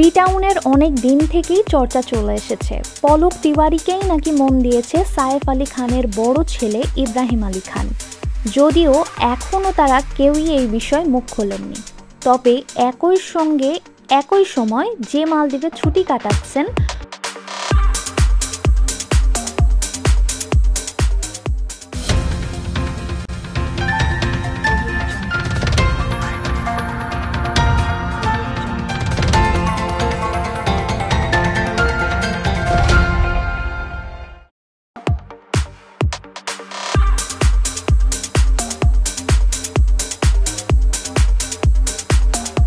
B টাউনের অনেক দিন থেকেই চর্চা চলে এসেছে, পলক তিওয়ারিকেই নাকি মন দিয়েছে সাইফ আলী খানের বড় ছেলে ইব্রাহিম আলী খান। যদিও এখনও তারা কেউই এই বিষয়ে মুখ খোলেননি। তবে একই সময় যে মালদ্বীপে ছুটি কাটাচ্ছেন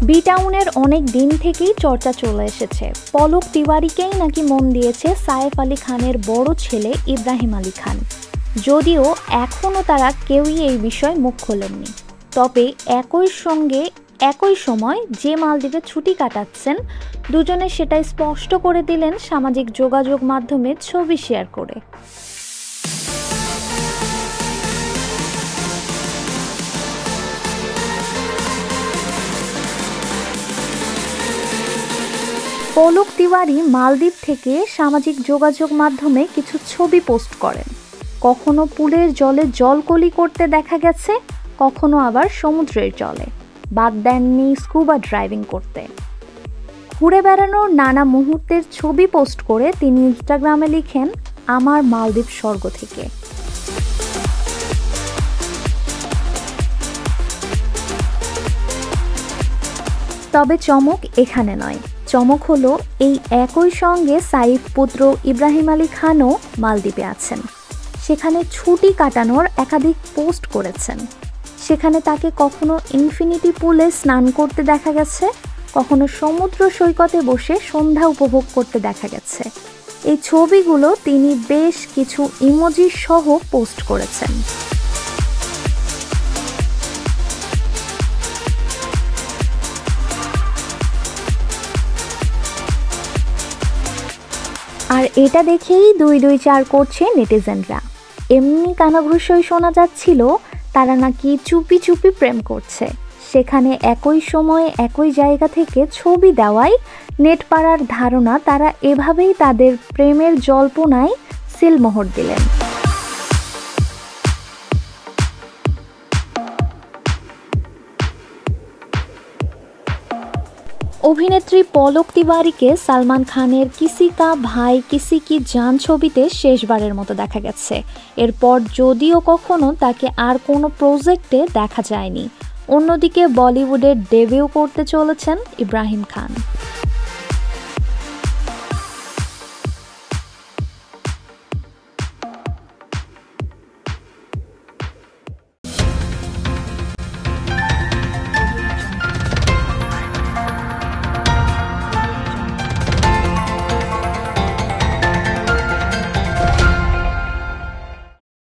বি টাউনের অনেক দিন থেকেই চর্চা চলে এসেছে, পলক তিওয়ারিকেই নাকি মন দিয়েছে সাইফ আলী খানের বড় ছেলে ইব্রাহিম আলী খান। যদিও এখনও তারা কেউই এই বিষয়ে মুখ খোলেননি। তবে একই সময় যে মালদ্বীপে ছুটি কাটাচ্ছেন দুজনে সেটাই স্পষ্ট করে দিলেন সামাজিক যোগাযোগ মাধ্যমে ছবি শেয়ার করে। পলক তিওয়ারি মালদ্বীপ থেকে সামাজিক যোগাযোগ মাধ্যমে কিছু ছবি পোস্ট করেন। কখনো পুলের জলে জলকলি করতে দেখা গেছে, কখনো আবার সমুদ্রের জলে, বাদ দেননি স্কুবা ড্রাইভিং করতে। ঘুরে বেড়ানোর নানা মুহূর্তের ছবি পোস্ট করে তিনি ইনস্টাগ্রামে লিখেন, আমার মালদ্বীপ স্বর্গ থেকে। তবে চমক এখানে নয়, চমক হলো এই একই সঙ্গে সাইফ পুত্র ইব্রাহিম আলী খানও মালদ্বীপে আছেন। সেখানে ছুটি কাটানোর একাধিক পোস্ট করেছেন। সেখানে তাকে কখনো ইনফিনিটি পুলে স্নান করতে দেখা গেছে, কখনো সমুদ্র সৈকতে বসে সন্ধ্যা উপভোগ করতে দেখা গেছে। এই ছবিগুলো তিনি বেশ কিছু ইমোজি সহ পোস্ট করেছেন। আর এটা দেখেই 2-2-4 করছে নেটিজেনরা। এমনি কানাঘুষোই শোনা যাচ্ছিল তারা নাকি চুপি চুপি প্রেম করছে। সেখানে একই সময়ে একই জায়গা থেকে ছবি দেওয়ায় নেটপাড়ার ধারণা তারা এভাবেই তাদের প্রেমের জল্পনায় সিলমোহর দিলেন। অভিনেত্রী পলক তিওয়ারিকে সালমান খানের কিসি কা ভাই কিসি কি জান ছবিতে শেষবারের মতো দেখা গেছে। এরপর যদিও কখনো তাকে আর কোনো প্রজেক্টে দেখা যায়নি। অন্যদিকে বলিউডে ডেবিউ করতে চলেছেন ইব্রাহিম খান।